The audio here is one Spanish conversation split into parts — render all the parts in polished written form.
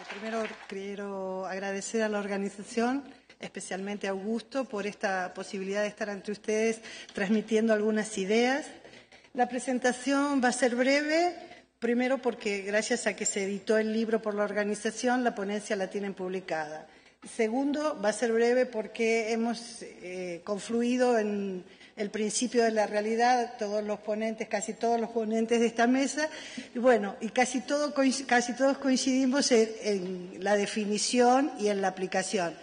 Primero quiero agradecer a la organización, especialmente a Augusto, por esta posibilidad de estar ante ustedes transmitiendo algunas ideas. La presentación va a ser breve, primero porque gracias a que se editó el libro por la organización, la ponencia la tienen publicada. Segundo, va a ser breve porque hemos confluido en el principio de la realidad, todos los ponentes, casi todos los ponentes de esta mesa, y bueno, y casi todos coincidimos en la definición y en la aplicación.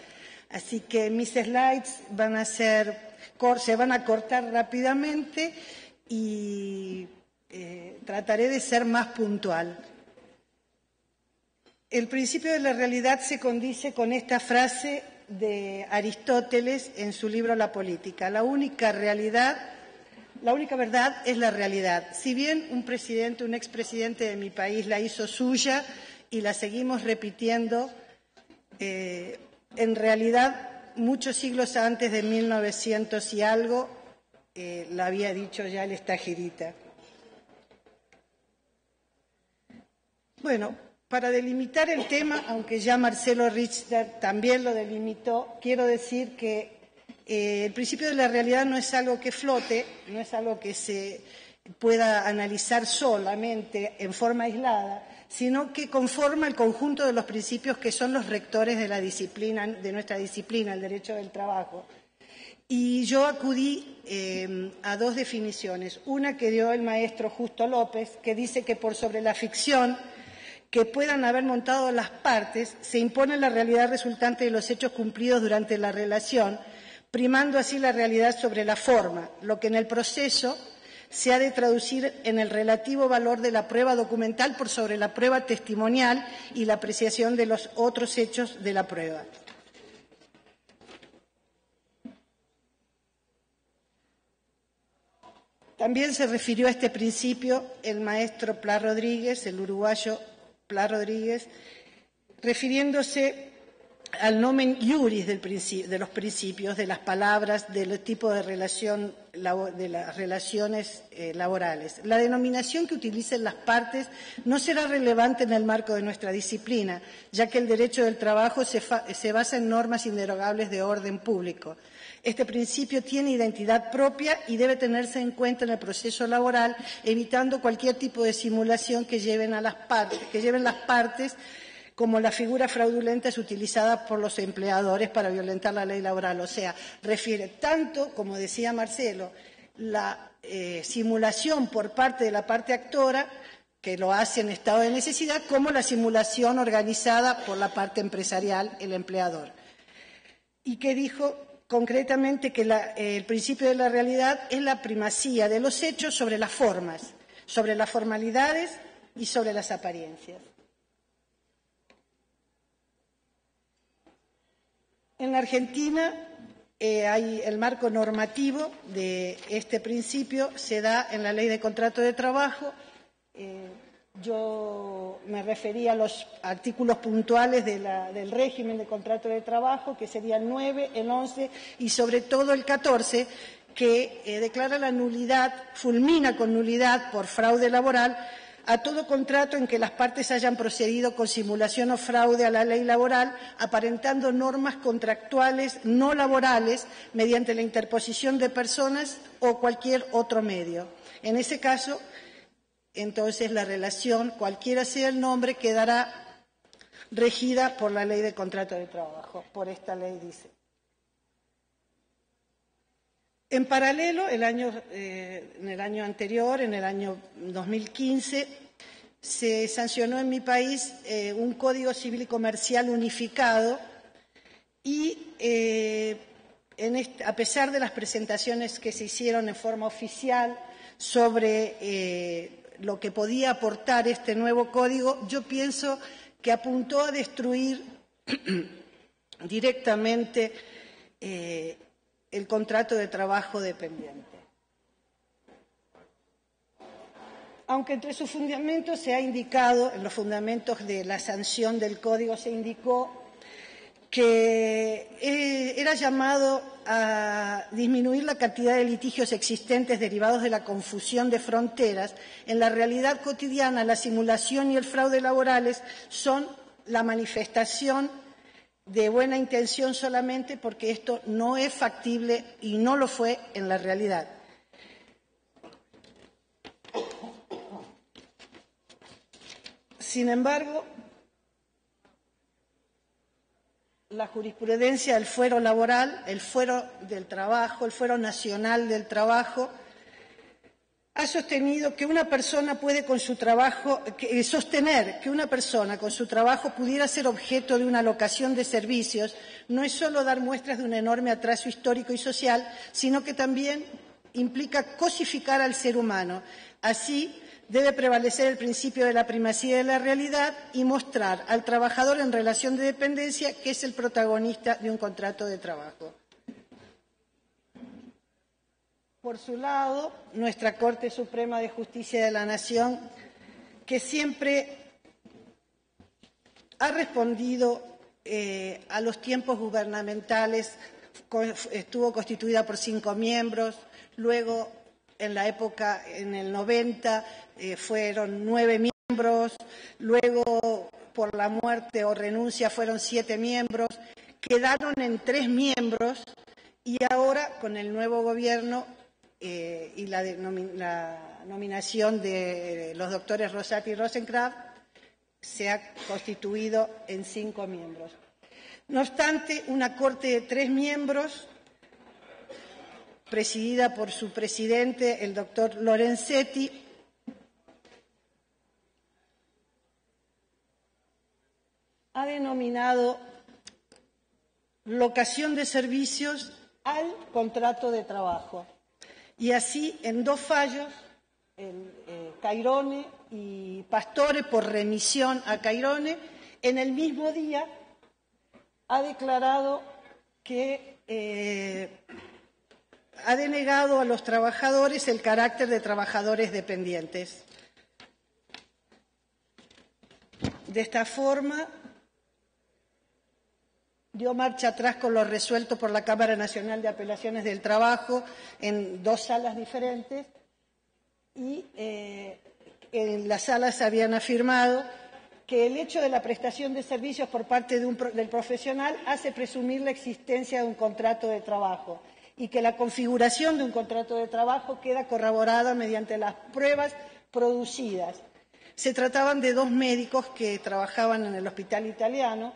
Así que mis slides se van a cortar rápidamente y trataré de ser más puntual. El principio de la realidad se condice con esta frase de Aristóteles en su libro La Política. La única verdad es la realidad. Si bien un expresidente de mi país la hizo suya y la seguimos repitiendo, en realidad muchos siglos antes de 1900 y algo la había dicho ya el Estagirita. Bueno, para delimitar el tema, aunque ya Marcelo Richter también lo delimitó, quiero decir que el principio de la realidad no es algo que flote, no es algo que se pueda analizar solamente en forma aislada, sino que conforma el conjunto de los principios que son los rectores de la disciplina, de nuestra disciplina, el derecho del trabajo. Y yo acudí a dos definiciones. Una que dio el maestro Justo López, que dice que por sobre la ficción que puedan haber montado las partes, se impone la realidad resultante de los hechos cumplidos durante la relación, primando así la realidad sobre la forma, lo que en el proceso se ha de traducir en el relativo valor de la prueba documental por sobre la prueba testimonial y la apreciación de los otros hechos de la prueba. También se refirió a este principio el maestro Pla Rodríguez, el uruguayo Pla Rodríguez, refiriéndose al nomen iuris de los principios, de las palabras, del tipo de relación, de las relaciones laborales. La denominación que utilicen las partes no será relevante en el marco de nuestra disciplina, ya que el derecho del trabajo se basa en normas inderogables de orden público. Este principio tiene identidad propia y debe tenerse en cuenta en el proceso laboral, evitando cualquier tipo de simulación que lleven las partes, como la figura fraudulenta es utilizada por los empleadores para violentar la ley laboral. O sea, refiere tanto, como decía Marcelo, la simulación por parte de la parte actora, que lo hace en estado de necesidad, como la simulación organizada por la parte empresarial, el empleador. Y que dijo concretamente que el principio de la realidad es la primacía de los hechos sobre las formas, sobre las formalidades y sobre las apariencias. En la Argentina hay el marco normativo de este principio, se da en la Ley de Contrato de Trabajo. Yo me refería a los artículos puntuales del régimen de contrato de trabajo, que sería el 9, el 11 y sobre todo el 14, que declara la nulidad, fulmina con nulidad por fraude laboral a todo contrato en que las partes hayan procedido con simulación o fraude a la ley laboral, aparentando normas contractuales no laborales mediante la interposición de personas o cualquier otro medio. En ese caso, entonces la relación, cualquiera sea el nombre, quedará regida por la ley de contrato de trabajo, por esta ley dice. En paralelo, en el año anterior, en el año 2015, se sancionó en mi país un Código Civil y Comercial unificado y a pesar de las presentaciones que se hicieron en forma oficial sobre lo que podía aportar este nuevo código, yo pienso que apuntó a destruir directamente el contrato de trabajo dependiente. Aunque entre sus fundamentos se ha indicado, en los fundamentos de la sanción del código se indicó que era llamado a disminuir la cantidad de litigios existentes derivados de la confusión de fronteras. En la realidad cotidiana, la simulación y el fraude laborales son la manifestación de buena intención solamente, porque esto no es factible y no lo fue en la realidad. Sin embargo, la jurisprudencia del fuero laboral, el fuero del trabajo, el fuero nacional del trabajo, ha sostenido que una persona puede con su trabajo, sostener que una persona con su trabajo pudiera ser objeto de una locación de servicios, no es solo dar muestras de un enorme atraso histórico y social, sino que también implica cosificar al ser humano. Así, debe prevalecer el principio de la primacía de la realidad y mostrar al trabajador en relación de dependencia que es el protagonista de un contrato de trabajo. Por su lado, nuestra Corte Suprema de Justicia de la Nación, que siempre ha respondido a los tiempos gubernamentales, estuvo constituida por 5 miembros, luego en la época, en el 90, fueron 9 miembros, luego por la muerte o renuncia fueron 7 miembros, quedaron en 3 miembros y ahora con el nuevo gobierno y la nominación de los doctores Rosati y Rosenkrantz se ha constituido en 5 miembros. No obstante, una Corte de 3 miembros, presidida por su presidente, el doctor Lorenzetti, ha denominado locación de servicios al contrato de trabajo. Y así, en 2 fallos, Cairone y Pastore, por remisión a Cairone, en el mismo día ha declarado que ha denegado a los trabajadores el carácter de trabajadores dependientes. De esta forma, dio marcha atrás con lo resuelto por la Cámara Nacional de Apelaciones del Trabajo en 2 salas diferentes y en las salas habían afirmado que el hecho de la prestación de servicios por parte del profesional hace presumir la existencia de un contrato de trabajo y que la configuración de un contrato de trabajo queda corroborada mediante las pruebas producidas. Se trataban de 2 médicos que trabajaban en el Hospital Italiano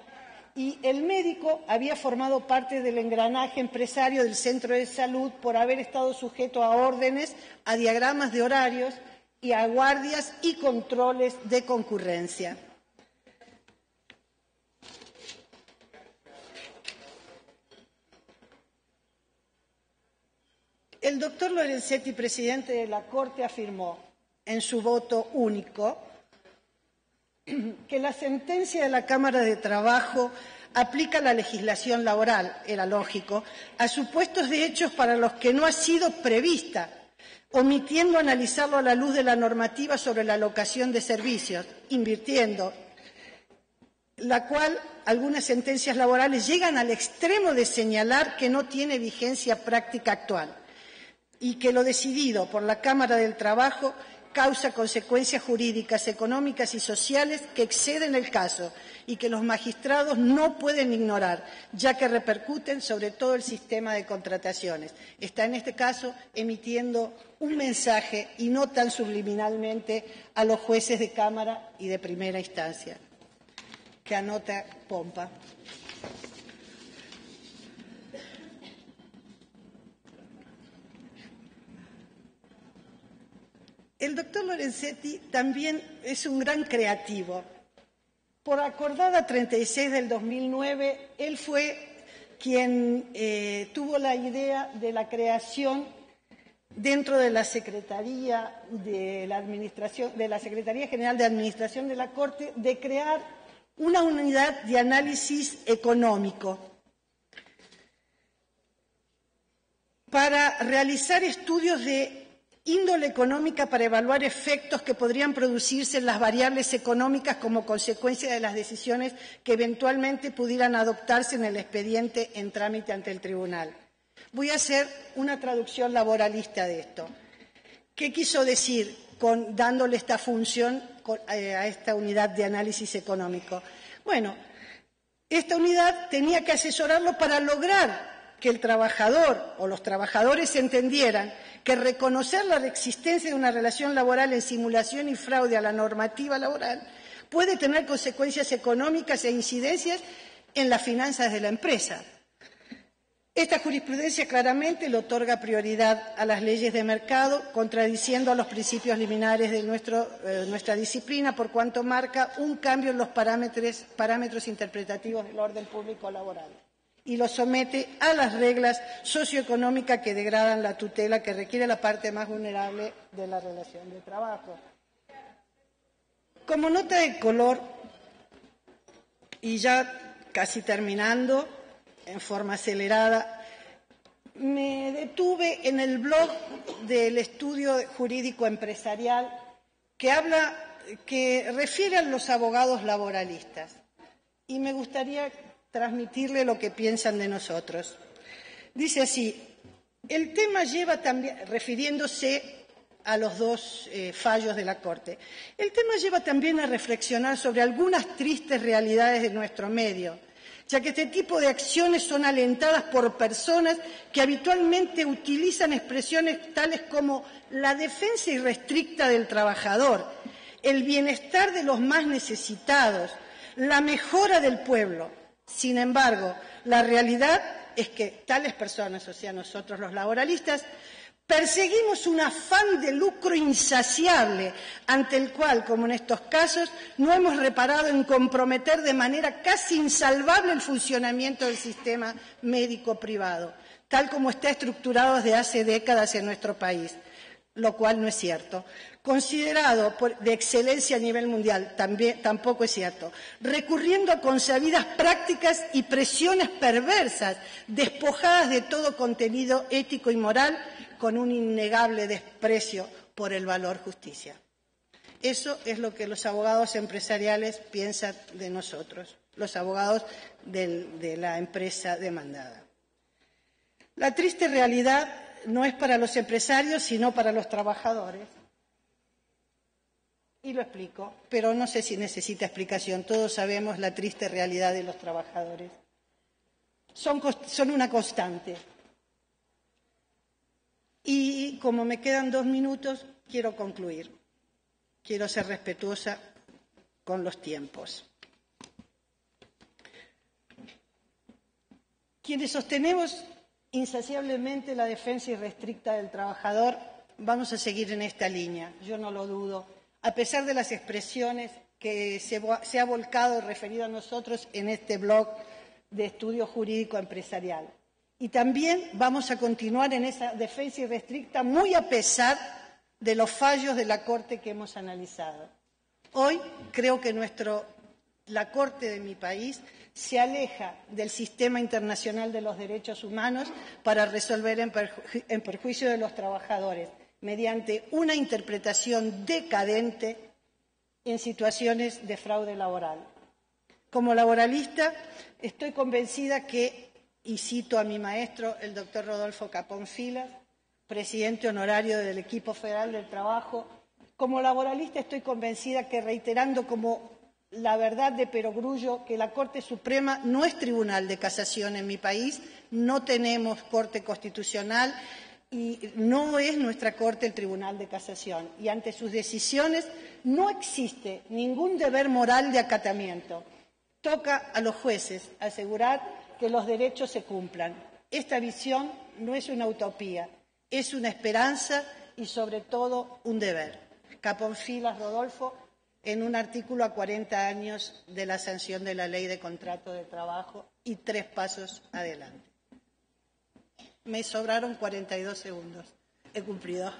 y el médico había formado parte del engranaje empresario del centro de salud por haber estado sujeto a órdenes, a diagramas de horarios y a guardias y controles de concurrencia. El doctor Lorenzetti, presidente de la Corte, afirmó en su voto único que la sentencia de la Cámara de Trabajo aplica la legislación laboral, era lógico, a supuestos de hechos para los que no ha sido prevista, omitiendo analizarlo a la luz de la normativa sobre la locación de servicios, invirtiendo, la cual algunas sentencias laborales llegan al extremo de señalar que no tiene vigencia práctica actual y que lo decidido por la Cámara del Trabajo causa consecuencias jurídicas, económicas y sociales que exceden el caso y que los magistrados no pueden ignorar, ya que repercuten sobre todo el sistema de contrataciones. Está en este caso emitiendo un mensaje y no tan subliminalmente a los jueces de Cámara y de primera instancia. Que anota Pompa. El doctor Lorenzetti también es un gran creativo. Por acordada 36 del 2009, él fue quien tuvo la idea de la creación dentro de la Secretaría de la Administración, de la Secretaría General de Administración de la Corte, de crear una unidad de análisis económico para realizar estudios de índole económica para evaluar efectos que podrían producirse en las variables económicas como consecuencia de las decisiones que eventualmente pudieran adoptarse en el expediente en trámite ante el tribunal. Voy a hacer una traducción laboralista de esto. ¿Qué quiso decir dándole esta función a esta unidad de análisis económico? Bueno, esta unidad tenía que asesorarlo para lograr que el trabajador o los trabajadores entendieran que reconocer la existencia de una relación laboral en simulación y fraude a la normativa laboral puede tener consecuencias económicas e incidencias en las finanzas de la empresa. Esta jurisprudencia claramente le otorga prioridad a las leyes de mercado, contradiciendo a los principios liminares de nuestra disciplina, por cuanto marca un cambio en los parámetros interpretativos del orden público laboral y lo somete a las reglas socioeconómicas que degradan la tutela que requiere la parte más vulnerable de la relación de trabajo. Como nota de color, y ya casi terminando, en forma acelerada, me detuve en el blog del estudio jurídico empresarial que refiere a los abogados laboralistas y me gustaría transmitirle lo que piensan de nosotros. Dice así: el tema lleva también, refiriéndose a los dos fallos de la Corte, el tema lleva también a reflexionar sobre algunas tristes realidades de nuestro medio, ya que este tipo de acciones son alentadas por personas que habitualmente utilizan expresiones tales como la defensa irrestricta del trabajador, el bienestar de los más necesitados, la mejora del pueblo. Sin embargo, la realidad es que tales personas, o sea, nosotros los laboralistas, perseguimos un afán de lucro insaciable, ante el cual, como en estos casos, no hemos reparado en comprometer de manera casi insalvable el funcionamiento del sistema médico privado, tal como está estructurado desde hace décadas en nuestro país, lo cual no es cierto. Considerado de excelencia a nivel mundial, tampoco es cierto. Recurriendo a consabidas prácticas y presiones perversas, despojadas de todo contenido ético y moral, con un innegable desprecio por el valor justicia. Eso es lo que los abogados empresariales piensan de nosotros, los abogados de la empresa demandada. La triste realidad no es para los empresarios, sino para los trabajadores. Y lo explico, pero no sé si necesita explicación. Todos sabemos la triste realidad de los trabajadores. Son una constante. Y como me quedan 2 minutos, quiero concluir. Quiero ser respetuosa con los tiempos. Quienes sostenemos insaciablemente la defensa irrestricta del trabajador, vamos a seguir en esta línea, yo no lo dudo, a pesar de las expresiones que se ha volcado referido a nosotros en este blog de estudio jurídico empresarial. Y también vamos a continuar en esa defensa irrestricta muy a pesar de los fallos de la Corte que hemos analizado. Hoy creo que la Corte de mi país se aleja del sistema internacional de los derechos humanos para resolver en perjuicio de los trabajadores mediante una interpretación decadente en situaciones de fraude laboral. Como laboralista estoy convencida que, y cito a mi maestro, el doctor Rodolfo Capón Filas, presidente honorario del Equipo Federal del Trabajo, como laboralista estoy convencida que, reiterando como la verdad de perogrullo, que la Corte Suprema no es tribunal de casación en mi país, no tenemos Corte Constitucional y no es nuestra Corte el Tribunal de Casación. Y ante sus decisiones no existe ningún deber moral de acatamiento. Toca a los jueces asegurar que los derechos se cumplan. Esta visión no es una utopía, es una esperanza y, sobre todo, un deber. Capón Filas Rodolfo, en un artículo a 40 años de la sanción de la Ley de Contrato de Trabajo y 3 pasos adelante. Me sobraron 42 segundos. He cumplido.